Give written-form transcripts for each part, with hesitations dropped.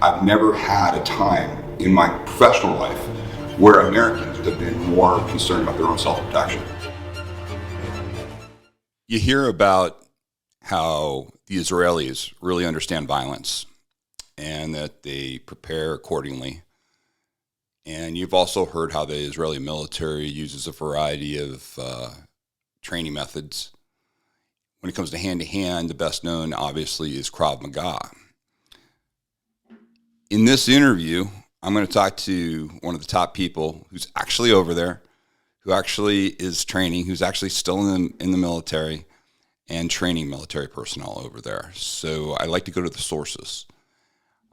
I've never had a time in my professional life where Americans have been more concerned about their own self-protection. You hear about how the Israelis really understand violence and that they prepare accordingly. And you've also heard how the Israeli military uses a variety of training methods. When it comes to hand-to-hand, the best known, obviously, is Krav Maga. In this interview, I'm going to talk to one of the top people who's actually over there, who actually is training, who's actually still in the military and training military personnel over there. So I like to go to the sources.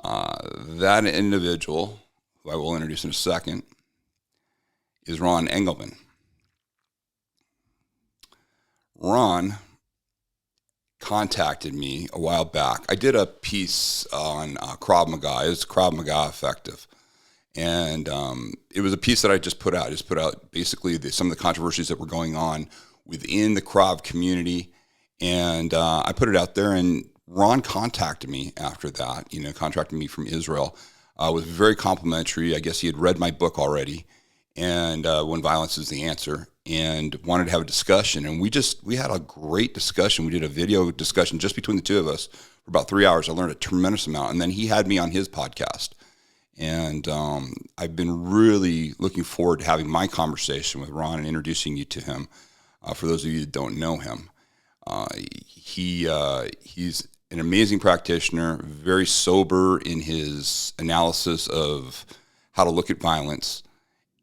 That individual, who I will introduce in a second, is Ron Engelman. Ron contacted me a while back. I did a piece on Krav Maga. Is Krav Maga effective? And it was a piece that I just put out. I just put out basically some of the controversies that were going on within the Krav community. And I put it out there, and Ron contacted me after that, contacted me from Israel. Was very complimentary. I guess he had read my book already, and When Violence is the Answer, and wanted to have a discussion. And we had a great discussion. We did a video discussion just between the two of us for about 3 hours. I learned a tremendous amount. And then he had me on his podcast. And I've been really looking forward to having my conversation with Ron and introducing you to him. For those of you that don't know him, he's an amazing practitioner, very sober in his analysis of how to look at violence,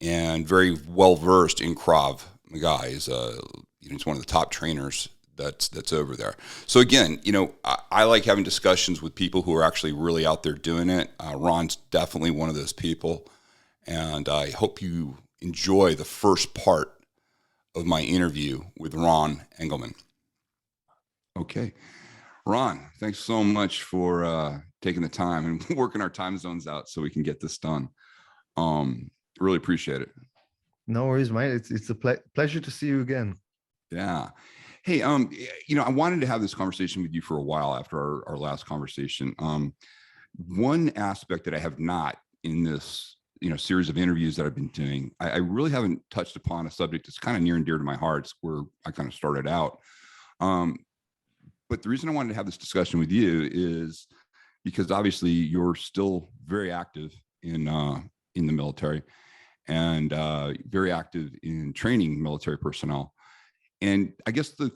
and very well versed in Krav Maga. He's one of the top trainers that's over there. So again, I like having discussions with people who are actually really out there doing it. Ron's definitely one of those people, and I hope you enjoy the first part of my interview with Ron Engelman. Okay. Ron, thanks so much for taking the time and working our time zones out so we can get this done. Really appreciate it. No worries, mate. It's a pleasure to see you again. Yeah. Hey, I wanted to have this conversation with you for a while after our last conversation. One aspect that I have not in this, series of interviews that I've been doing, I really haven't touched upon a subject that's kind of near and dear to my heart. It's where I kind of started out. But the reason I wanted to have this discussion with you is because obviously you're still very active in the military and very active in training military personnel. And I guess the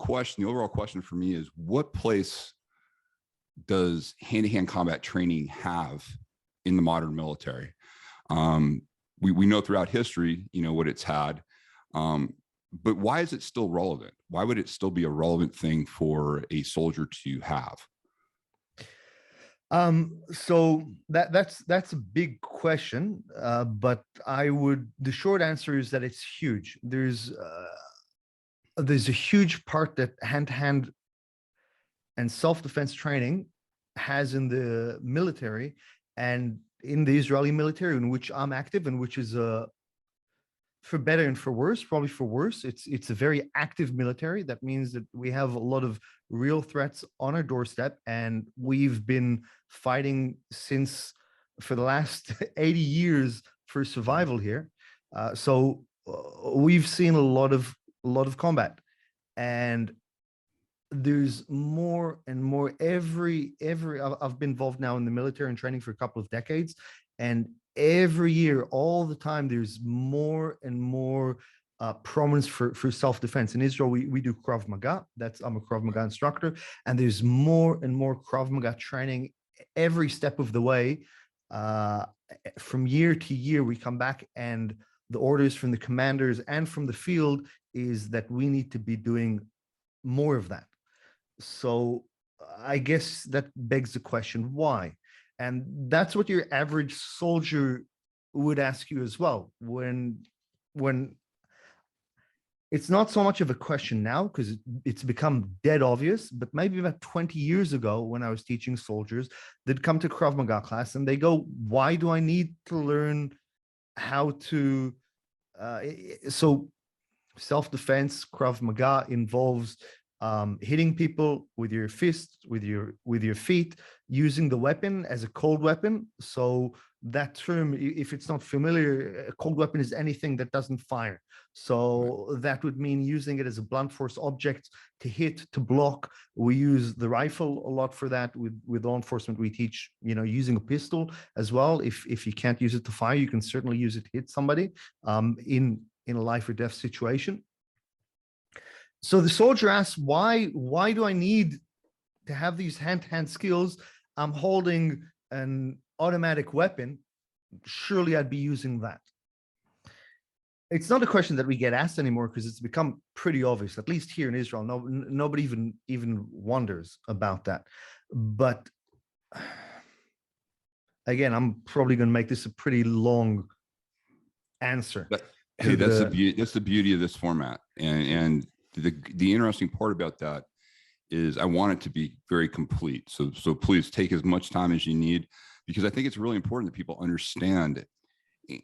overall question for me is, what place does hand-to-hand combat training have in the modern military? We know throughout history, what it's had. But why is it still relevant? Why would it still be a relevant thing for a soldier to have? So that's a big question, but the short answer is that it's huge. There's a huge part that hand-to-hand and self-defense training has in the military and in the Israeli military, in which I'm active, and which is for better and for worse, probably for worse. It's a very active military. That means that we have a lot of real threats on our doorstep, and we've been fighting for the last 80 years for survival here. So we've seen a lot of combat, and there's more and more every I've been involved now in the military and training for a couple of decades, and every year, all the time, there's more and more prominence for self-defense. In Israel, we do Krav Maga. I'm a Krav Maga instructor, and there's more and more Krav Maga training every step of the way. From year to year, we come back, and the orders from the commanders and from the field is that we need to be doing more of that. So I guess that begs the question, why? And that's what your average soldier would ask you as well. When it's not so much of a question now, because it's become dead obvious, but maybe about 20 years ago, when I was teaching soldiers, they'd come to Krav Maga class and they go, why do I need to learn how to, so self-defense, Krav Maga involves hitting people with your fists, with your feet, using the weapon as a cold weapon. So that term, if it's not familiar, a cold weapon is anything that doesn't fire. So that would mean using it as a blunt force object to hit, to block. We use the rifle a lot for that. With law enforcement, we teach, using a pistol as well. If you can't use it to fire, you can certainly use it to hit somebody in a life or death situation. So the soldier asks, why do I need to have these hand-to-hand skills? I'm holding an automatic weapon. Surely I'd be using that. It's not a question that we get asked anymore because it's become pretty obvious, at least here in Israel. Nobody even wonders about that. But again, I'm probably going to make this a pretty long answer. Hey, that's the beauty of this format. And the interesting part about that is I want it to be very complete. So please take as much time as you need, because I think it's really important that people understand,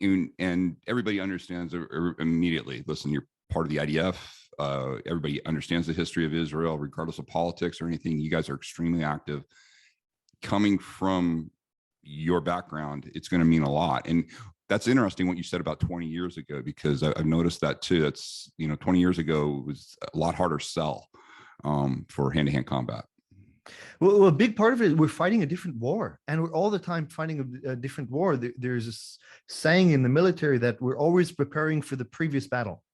and everybody understands immediately. Listen, you're part of the IDF. Everybody understands the history of Israel, regardless of politics or anything. You guys are extremely active. Coming from your background, it's going to mean a lot. And that's interesting what you said about 20 years ago, because I've noticed that too. That's, 20 years ago was a lot harder sell for hand-to-hand combat. Well, a big part of it, we're fighting a different war, and we're all the time fighting a different war. There's a saying in the military that we're always preparing for the previous battle.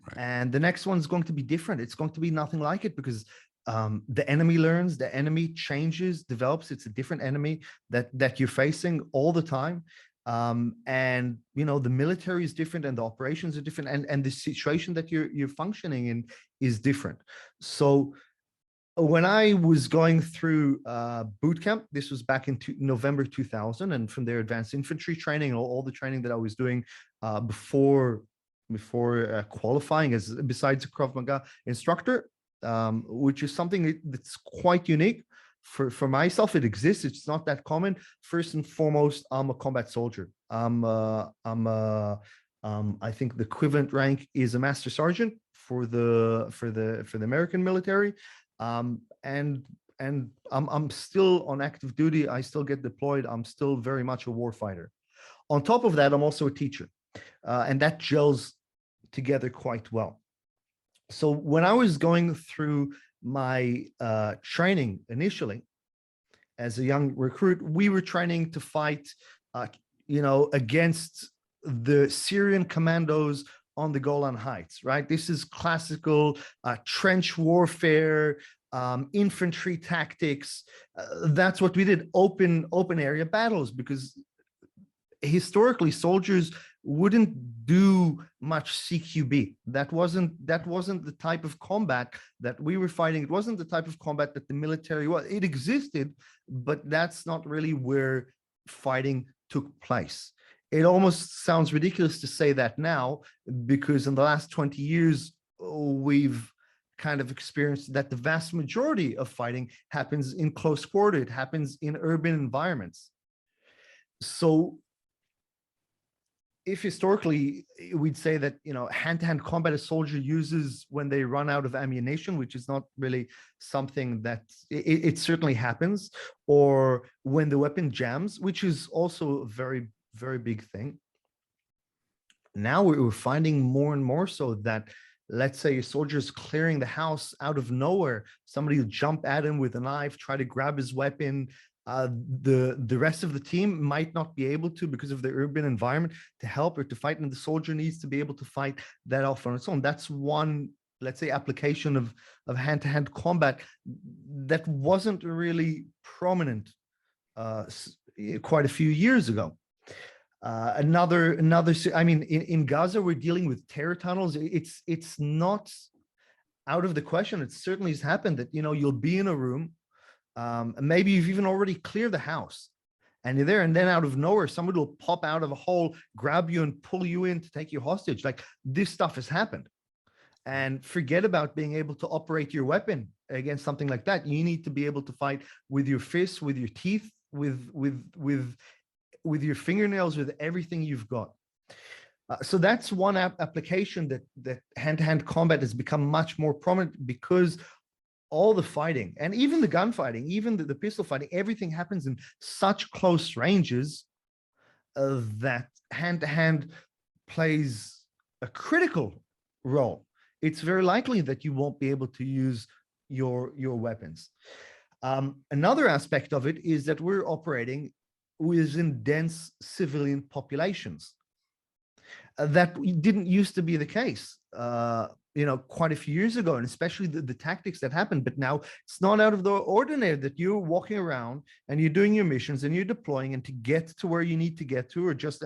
Right. And the next one's going to be different. It's going to be nothing like it, because the enemy learns, the enemy changes, develops. It's a different enemy that you're facing all the time. And the military is different, and the operations are different, and the situation that you're functioning in is different. So when I was going through boot camp, this was back in November 2000, and from there advanced infantry training, all the training that I was doing before qualifying as, besides a Krav Maga instructor, which is something that's quite unique. For myself, it exists. It's not that common. First and foremost, I'm a combat soldier. I think the equivalent rank is a master sergeant for the American military. And I'm still on active duty. I still get deployed. I'm still very much a war fighter. On top of that, I'm also a teacher, and that gels together quite well. So when I was going through my training initially as a young recruit, we were training to fight, against the Syrian commandos on the Golan Heights, right? This is classical trench warfare, infantry tactics. That's what we did, open area battles, because historically soldiers wouldn't do much CQB. That wasn't the type of combat that we were fighting. It wasn't the type of combat that the military was. It existed, but that's not really where fighting took place. It almost sounds ridiculous to say that now, because in the last 20 years, we've kind of experienced that the vast majority of fighting happens in close quarter. It happens in urban environments. So if historically we'd say that, hand-to-hand combat a soldier uses when they run out of ammunition, which is not really something that it certainly happens, or when the weapon jams, which is also a very, very big thing. Now we're finding more and more so that, let's say a soldier is clearing the house out of nowhere, somebody will jump at him with a knife, try to grab his weapon. The rest of the team might not be able to, because of the urban environment, to help or to fight, and the soldier needs to be able to fight that off on its own. That's one, let's say, application of hand-to-hand combat that wasn't really prominent quite a few years ago. Another, I mean, in Gaza, we're dealing with terror tunnels. It's not out of the question. It certainly has happened that, you'll be in a room, maybe you've even already cleared the house, and you're there, and then out of nowhere, somebody will pop out of a hole, grab you, and pull you in to take you hostage. Like, this stuff has happened. And forget about being able to operate your weapon against something like that. You need to be able to fight with your fists, with your teeth, with your fingernails, with everything you've got. So that's one application that hand-to-hand combat has become much more prominent, because all the fighting, and even the gunfighting, even the pistol fighting, everything happens in such close ranges that hand-to-hand plays a critical role. It's very likely that you won't be able to use your weapons. Another aspect of it is that we're operating within dense civilian populations. That didn't used to be the case, quite a few years ago, and especially the tactics that happened. But now it's not out of the ordinary that you're walking around and you're doing your missions and you're deploying, and to get to where you need to get to, or just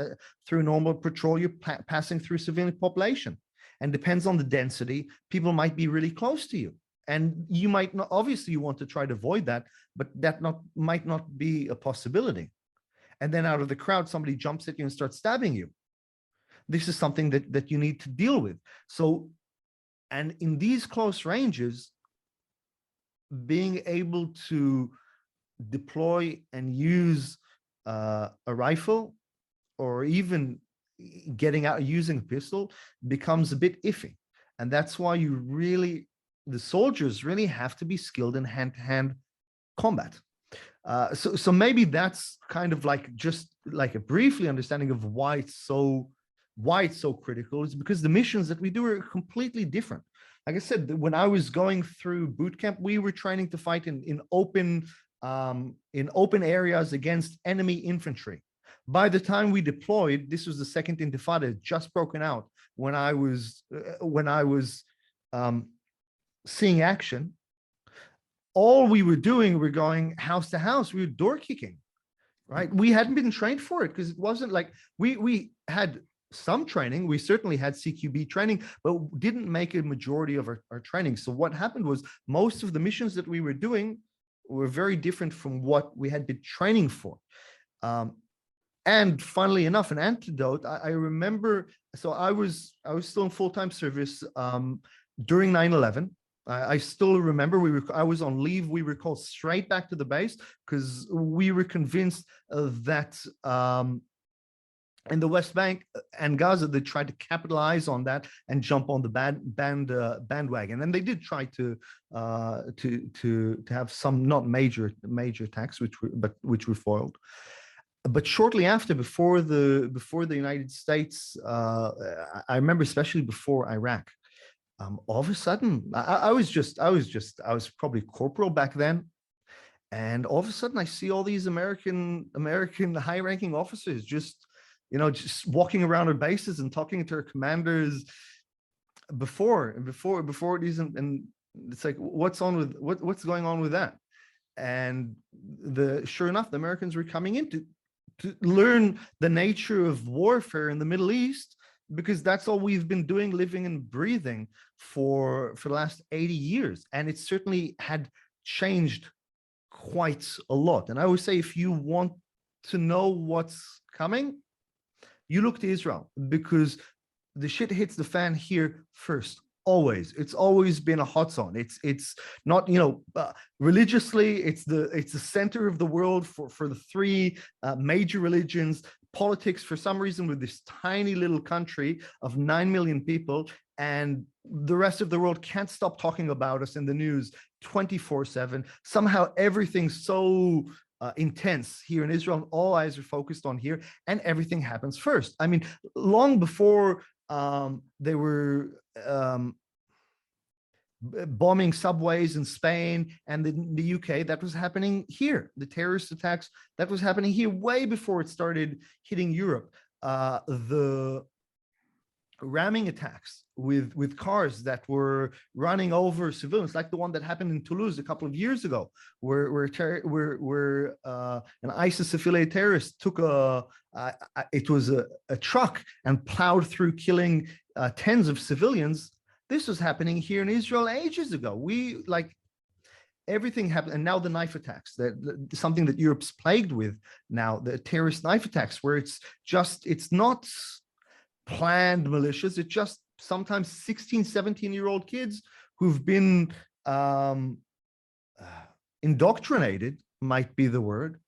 through normal patrol, you're passing through civilian population. And depends on the density, people might be really close to you. And you might not, obviously you want to try to avoid that, but that might not be a possibility. And then out of the crowd, somebody jumps at you and starts stabbing you. This is something that you need to deal with. So, and in these close ranges, being able to deploy and use a rifle, or even getting out using a pistol, becomes a bit iffy. And that's why the soldiers really have to be skilled in hand-to-hand combat. So maybe that's kind of like just like a briefly understanding of why it's so critical. Is because the missions that we do are completely different. Like I said, when I was going through boot camp, we were training to fight in open areas against enemy infantry. By the time we deployed, this was the second Intifada, just broken out. When I was seeing action, all we were doing, we're going house to house, we were door kicking, right? We hadn't been trained for it, because it wasn't like we had some training. We certainly had CQB training, but didn't make a majority of our training. So what happened was most of the missions that we were doing were very different from what we had been training for. And funnily enough, an antidote, I remember, so I was still in full-time service during 9/11. I still remember I was on leave. We were called straight back to the base because we were convinced that in the West Bank and Gaza, they tried to capitalize on that and jump on the bandwagon. And they did try to have some not major attacks, which were foiled. But shortly after, before the United States, I remember especially before Iraq, all of a sudden, I was probably corporal back then, and all of a sudden I see all these American high-ranking officers just walking around our bases and talking to our commanders before it isn't, and it's like, what's going on with that? And sure enough, the Americans were coming in to learn the nature of warfare in the Middle East, because that's all we've been doing, living and breathing for the last 80 years. And it certainly had changed quite a lot. And I always say, if you want to know what's coming, you look to Israel, because the shit hits the fan here first. Always. It's always been a hot zone. It's not, religiously, it's the center of the world for the three major religions. Politics, for some reason, with this tiny little country of 9 million people, and the rest of the world can't stop talking about us in the news 24/7. Somehow everything's so intense here in Israel, and all eyes are focused on here, and everything happens first. I mean, long before they were bombing subways in Spain and the UK, that was happening here. The terrorist attacks, that was happening here way before it started hitting Europe. The ramming attacks with cars that were running over civilians, like the one that happened in Toulouse a couple of years ago, where an ISIS-affiliated terrorist took it was a truck and plowed through, killing tens of civilians. This was happening here in Israel ages ago. Everything happened. And now the knife attacks, something that Europe's plagued with now, the terrorist knife attacks, where it's not planned militias. It's just sometimes 16, 17-year-old kids who've been indoctrinated, might be the word.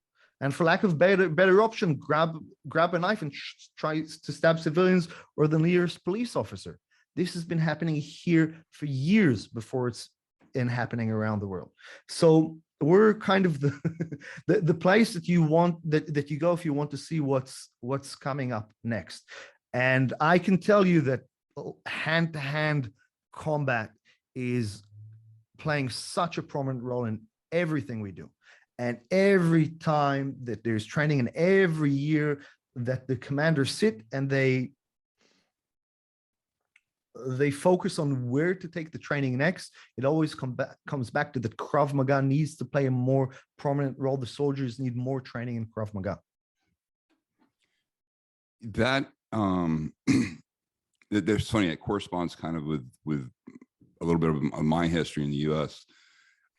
And for lack of better option, grab a knife and try to stab civilians or the nearest police officer. This has been happening here for years before it's and happening around the world. So we're kind of the the place that you want that you go if you want to see what's coming up next. And I can tell you that hand-to-hand combat is playing such a prominent role in everything we do. And every time that there's training and every year that the commanders sit and they focus on where to take the training next, it always comes back to that Krav Maga needs to play a more prominent role. The soldiers need more training in Krav Maga. That there's funny, it corresponds kind of with a little bit of my history in the U.S.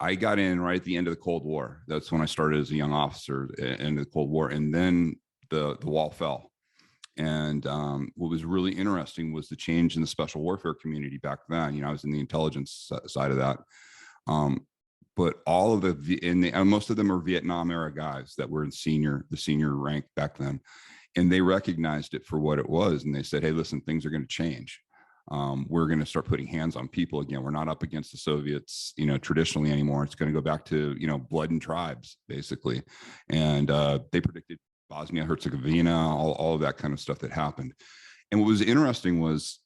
I got in right at the end of the Cold War. That's when I started as a young officer, end of the Cold War, and then the wall fell. And what was really interesting was the change in the special warfare community back then. You know, I was in the intelligence side of that. But all of and most of them are Vietnam era guys that were in the senior rank back then. And they recognized it for what it was. And they said, hey, listen, things are going to change. We're going to start putting hands on people again. We're not up against the Soviets, you know, traditionally anymore. It's going to go back to, you know, blood and tribes, basically. And they predicted Bosnia, Herzegovina, all of that kind of stuff that happened. And what was interesting was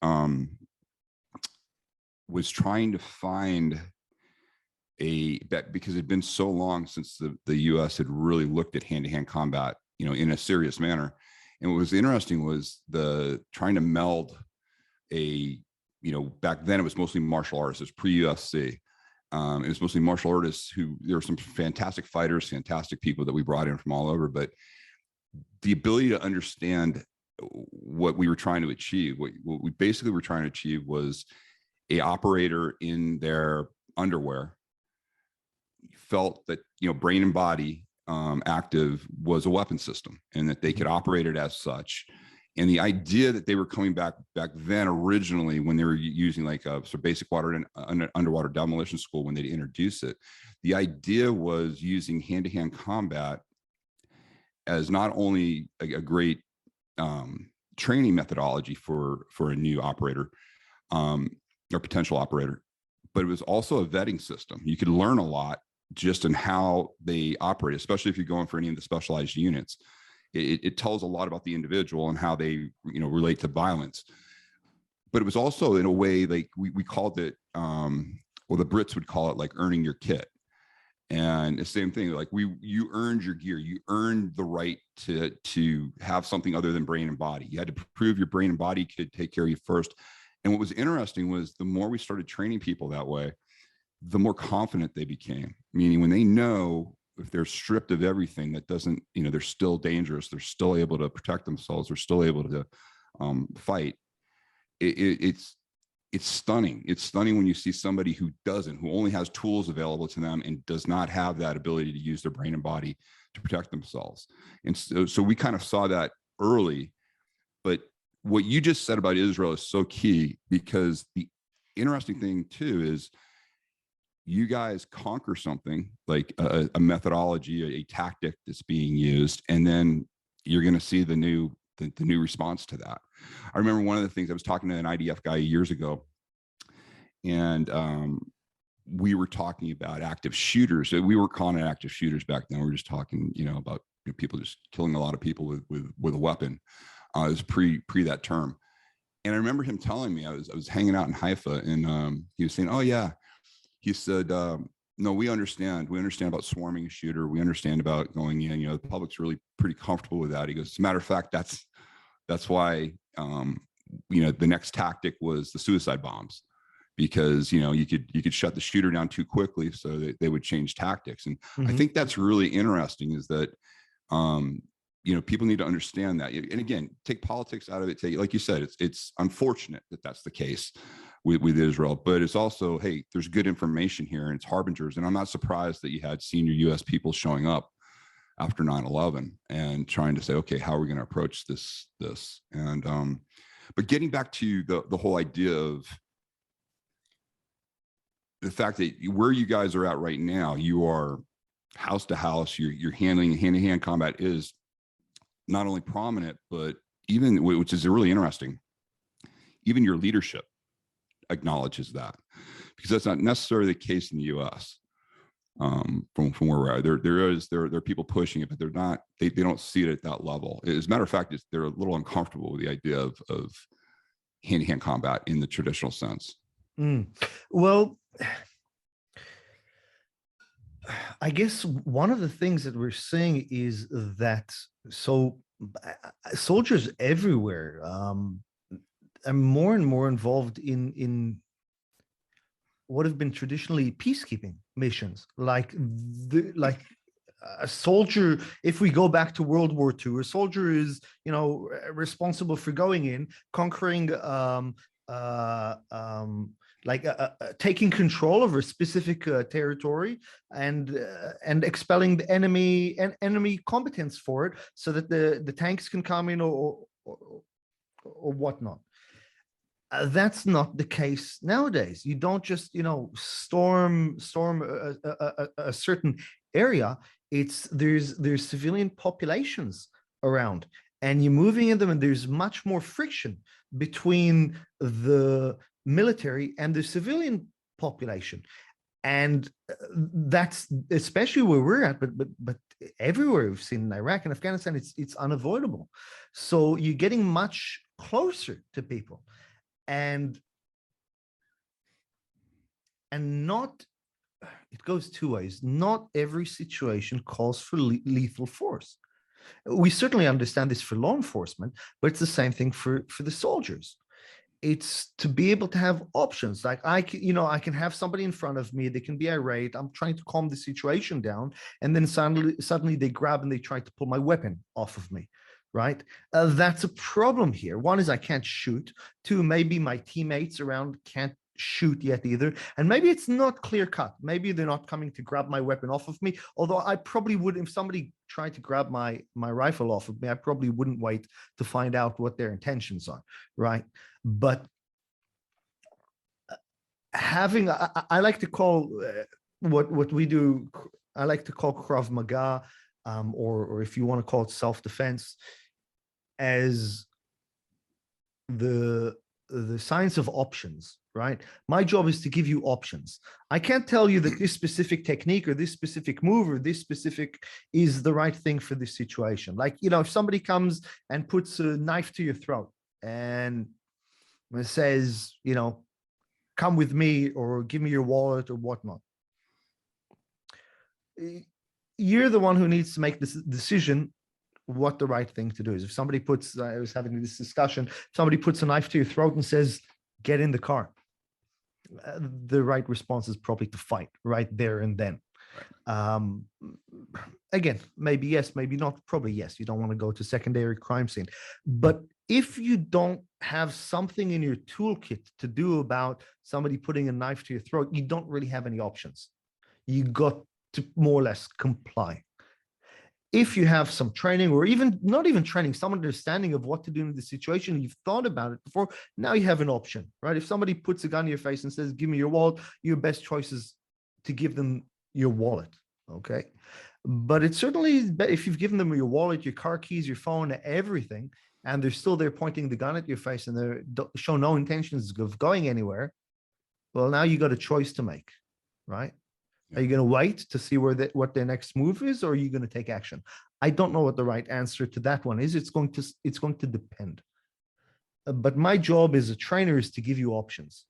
trying to find because it had been so long since the U.S. had really looked at hand-to-hand combat, you know, in a serious manner. And what was interesting was trying to meld you know, back then it was mostly martial artists. It was pre-UFC. It was mostly martial artists there were some fantastic fighters, fantastic people that we brought in from all over, but the ability to understand what we were trying to achieve, what we basically were trying to achieve was a operator in their underwear felt that, you know, brain and body active was a weapon system and that they could operate it as such. And the idea that they were coming back then originally when they were using like a sort of basic underwater demolition school, when they'd introduce it, the idea was using hand-to-hand combat as not only a great training methodology for a new operator or potential operator, but it was also a vetting system. You could learn a lot just in how they operate, especially if you're going for any of the specialized units. It tells a lot about the individual and how they, you know, relate to violence. But it was also in a way like we called it, well, the Brits would call it like earning your kit. And the same thing, like you earned your gear, you earned the right to have something other than brain and body. You had to prove your brain and body could take care of you first. And what was interesting was the more we started training people that way, the more confident they became. Meaning when they know if they're stripped of everything that doesn't, you know, they're still dangerous, they're still able to protect themselves, they're still able to fight. It's stunning. It's stunning when you see somebody who only has tools available to them and does not have that ability to use their brain and body to protect themselves. And so we kind of saw that early. But what you just said about Israel is so key, because the interesting thing too is you guys conquer something like a methodology, a tactic that's being used, and then you're going to see the new response to that. I remember one of the things, I was talking to an IDF guy years ago, and we were talking about active shooters. We were calling it active shooters back then. We were just talking, you know, about people just killing a lot of people with a weapon. It was pre that term. And I remember him telling me, I was hanging out in Haifa, and he was saying, oh yeah, he said, no, we understand about swarming a shooter. We understand about going in, you know, the public's really pretty comfortable with that. He goes, as a matter of fact, that's why, you know, the next tactic was the suicide bombs, because, you know, you could shut the shooter down too quickly, so that they would change tactics. And I think that's really interesting, is that, you know, people need to understand that. And again, take politics out of it. Like you said, it's unfortunate that that's the case with Israel, but it's also, hey, there's good information here and it's harbingers. And I'm not surprised that you had senior U.S. people showing up after 9/11 and trying to say, okay, how are we going to approach this? And but getting back to the whole idea of the fact that where you guys are at right now, you are house to house, you're handling hand-to-hand combat is not only prominent, but even, which is really interesting, even your leadership. acknowledges that, because that's not necessarily the case in the U.S. From where we're at. There are people pushing it, but they're not. They don't see it at that level. As a matter of fact, they're a little uncomfortable with the idea of hand-to-hand combat in the traditional sense. Well, I guess one of the things that we're seeing is that soldiers everywhere are more and more involved in what have been traditionally peacekeeping missions, like a soldier. If we go back to World War II, a soldier is, responsible for going in, conquering, taking control of a specific territory and expelling the enemy combatants for it, so that the tanks can come in or whatnot. That's not the case nowadays. You don't just, storm a certain area. There's civilian populations around, and you're moving in them, and there's much more friction between the military and the civilian population. And that's especially where we're at, but everywhere we've seen in Iraq and Afghanistan, it's unavoidable. So you're getting much closer to people. And not, it goes two ways. Not every situation calls for lethal force. We certainly understand this for law enforcement, but it's the same thing for the soldiers. It's to be able to have options. Like I can have somebody in front of me, they can be irate, I'm trying to calm the situation down, and then suddenly they grab and they try to pull my weapon off of me. Right? That's a problem here. One is I can't shoot. Two, maybe my teammates around can't shoot yet either. And maybe it's not clear cut. Maybe they're not coming to grab my weapon off of me. Although I probably would, if somebody tried to grab my rifle off of me, I probably wouldn't wait to find out what their intentions are. Right? But having, I like to call what we do, I like to call Krav Maga, or if you want to call it self-defense, as the science of options, right? My job is to give you options. I can't tell you that this specific technique or this specific move or this specific is the right thing for this situation. Like, if somebody comes and puts a knife to your throat and says, come with me or give me your wallet or whatnot, you're the one who needs to make this decision what the right thing to do is. If somebody puts, I was having this discussion, somebody puts a knife to your throat and says, get in the car, the right response is probably to fight right there and then. Right. Again, maybe yes, maybe not, probably yes. You don't want to go to secondary crime scene. But if you don't have something in your toolkit to do about somebody putting a knife to your throat, you don't really have any options. You got to more or less comply. If you have some training, or even not even training, some understanding of what to do in the situation, you've thought about it before, now you have an option, right? If somebody puts a gun in your face and says, give me your wallet, your best choice is to give them your wallet, okay? But it's certainly, if you've given them your wallet, your car keys, your phone, everything, and they're still there pointing the gun at your face and they show no intentions of going anywhere, well, now you got a choice to make, right? Are you going to wait to see what their next move is, or are you going to take action? I don't know what the right answer to that one is. It's going to depend. But my job as a trainer is to give you options.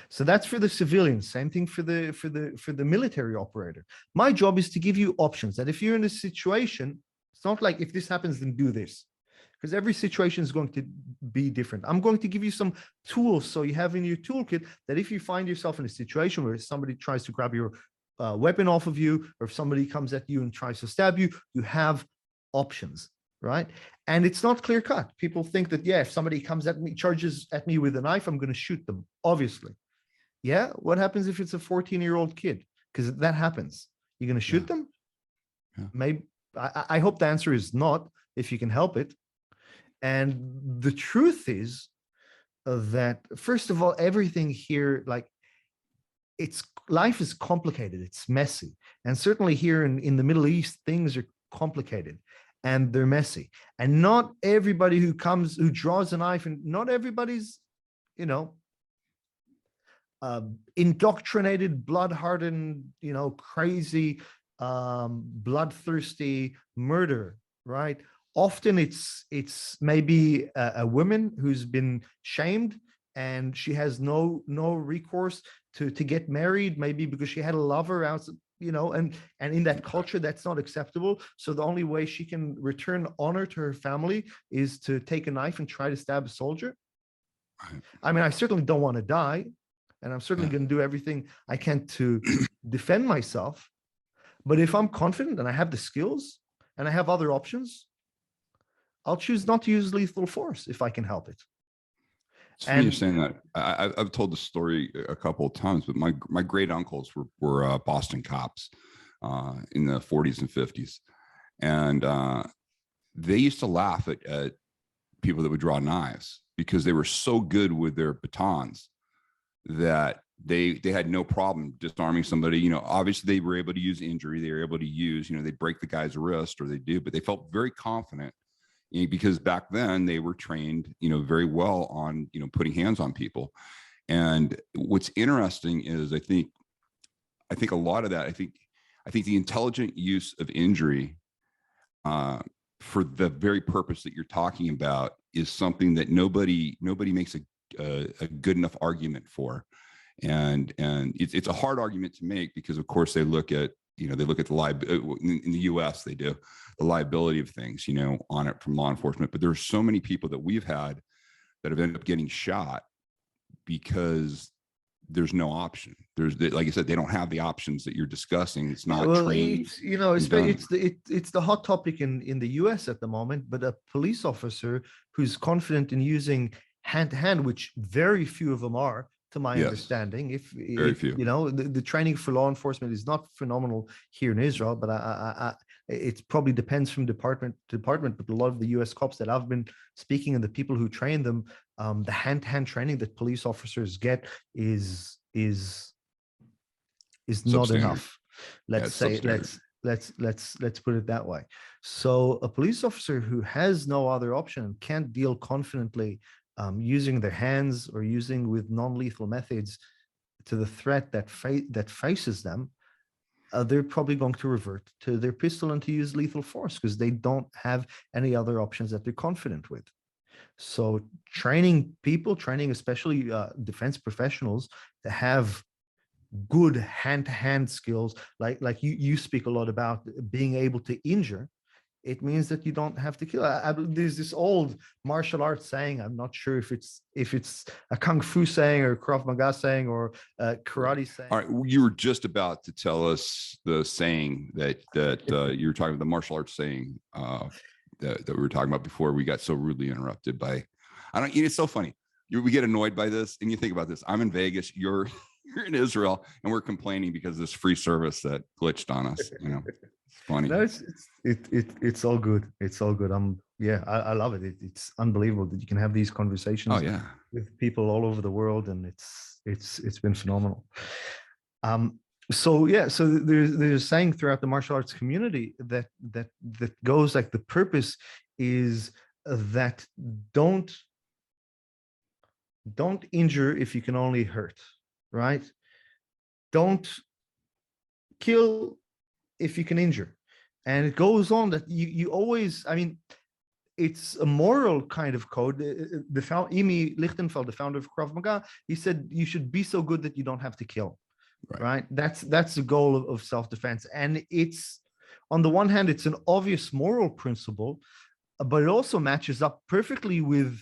So that's for the civilians. Same thing for the military operator. My job is to give you options. That if you're in a situation, it's not like if this happens, then do this, because every situation is going to be different. I'm going to give you some tools so you have in your toolkit that if you find yourself in a situation where somebody tries to grab your weapon off of you, or if somebody comes at you and tries to stab you, you have options, right? And it's not clear cut. People think that, yeah, if somebody comes at me, charges at me with a knife, I'm going to shoot them, obviously. Yeah, what happens if it's a 14-year-old kid? Because that happens. You're going to shoot them? Yeah. Maybe. I hope the answer is not, if you can help it. And the truth is that, first of all, everything here, like, life is complicated, it's messy. And certainly here in the Middle East, things are complicated and they're messy. And not everybody who draws a knife, and not everybody's, indoctrinated, blood-hardened, crazy, bloodthirsty murder, right? Often it's maybe a woman who's been shamed and she has no recourse to get married, maybe because she had a lover out, and in that culture that's not acceptable. So the only way she can return honor to her family is to take a knife and try to stab a soldier. I mean, I certainly don't want to die, and I'm certainly going to do everything I can to defend myself. But if I'm confident and I have the skills and I have other options, I'll choose not to use lethal force if I can help it. It's funny you're saying that. I've told the story a couple of times, but my great uncles were Boston cops in the 40s and 50s, and they used to laugh at people that would draw knives because they were so good with their batons that they had no problem disarming somebody. Obviously they were able to use injury. They were able to use, they break the guy's wrist or they do, but they felt very confident because back then they were trained, very well on, putting hands on people. And what's interesting is I think a lot of that, I think the intelligent use of injury for the very purpose that you're talking about is something that nobody makes a good enough argument for. And it's a hard argument to make because of course they look at the liability in the US, they do the liability of things, on it from law enforcement. But there's so many people that we've had that have ended up getting shot because there's no option. Like I said, they don't have the options that you're discussing. It's not trained. It's the hot topic in the US at the moment, but a police officer who's confident in using hand-to-hand, which very few of them are, to my understanding. If very few. The training for law enforcement is not phenomenal here in Israel, but it probably depends from department to department. But a lot of the US cops that I've been speaking and the people who train them, the hand-to-hand training that police officers get is not enough. Let's put it that way. So a police officer who has no other option and can't deal confidently using their hands or using with non-lethal methods to the threat that faces them, they're probably going to revert to their pistol and to use lethal force because they don't have any other options that they're confident with. So training especially defense professionals to have good hand-to-hand skills, like you speak a lot about being able to injure. It means that you don't have to kill. There's this old martial arts saying. I'm not sure if it's a kung fu saying or Krav Maga saying or karate saying. All right, you were just about to tell us the saying that you were talking about, the martial arts saying that we were talking about before we got so rudely interrupted by. It's so funny. We get annoyed by this, and you think about this. I'm in Vegas. You're in Israel, and we're complaining because of this free service that glitched on us. It's funny. No, it's all good. It's all good. I love it. It's unbelievable that you can have these conversations with people all over the world, and it's been phenomenal. So there's a saying throughout the martial arts community that goes like, the purpose is that don't injure if you can only hurt, right? Don't kill if you can injure. And it goes on that you always, it's a moral kind of code. Imi Lichtenfeld, the founder of Krav Maga, he said you should be so good that you don't have to kill, right? That's the goal of self-defense. And it's, on the one hand, it's an obvious moral principle, but it also matches up perfectly with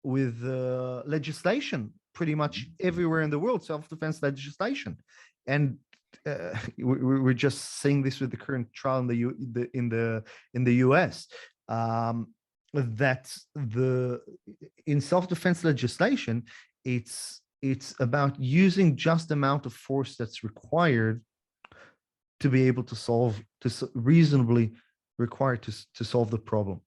legislation pretty much everywhere in the world, self-defense legislation. And we're just seeing this with the current trial in the US, that in self-defense legislation, it's about using just the amount of force that's required to be able to reasonably required to solve the problem.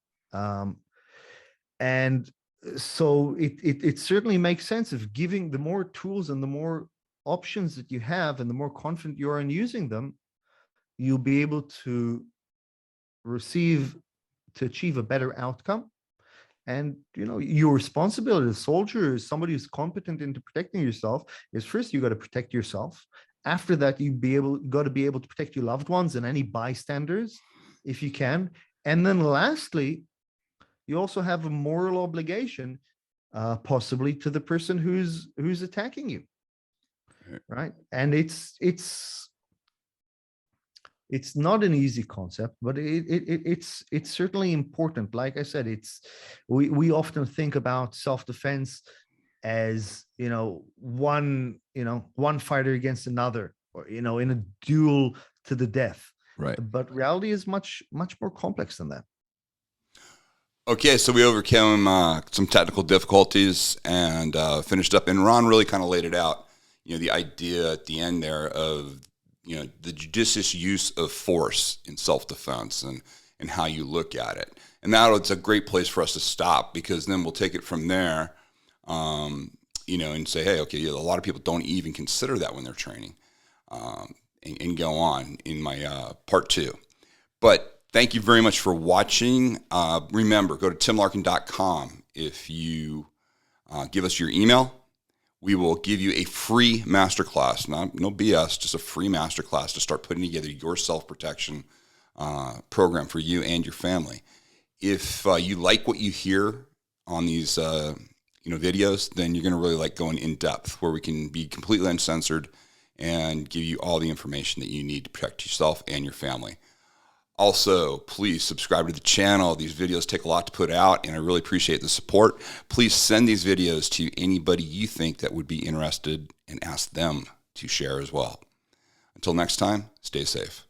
And so it certainly makes sense of giving the more tools and the more options that you have and the more confident you are in using them, you'll be able to achieve a better outcome. And your responsibility as a soldier, as somebody who's competent into protecting yourself, is first you got to protect yourself. After that, got to be able to protect your loved ones and any bystanders, if you can. And then lastly, you also have a moral obligation, possibly to the person who's attacking you, right? And it's not an easy concept, but it's certainly important. Like I said, we often think about self-defense as one fighter against another, or in a duel to the death. Right. But reality is much more complex than that. Okay, so we overcame some technical difficulties and finished up, and Ron really kind of laid it out. The idea at the end there of the judicious use of force in self-defense and how you look at it. And it's a great place for us to stop, because then we'll take it from there, and say, hey, okay, a lot of people don't even consider that when they're training, and go on in my part 2. But thank you very much for watching. Remember, go to timlarkin.com. If you give us your email, we will give you a free masterclass. No BS, just a free masterclass to start putting together your self-protection program for you and your family. If you like what you hear on these videos, then you're going to really like going in depth, where we can be completely uncensored and give you all the information that you need to protect yourself and your family. Also, please subscribe to the channel. These videos take a lot to put out, and I really appreciate the support. Please send these videos to anybody you think that would be interested, and ask them to share as well. Until next time, stay safe.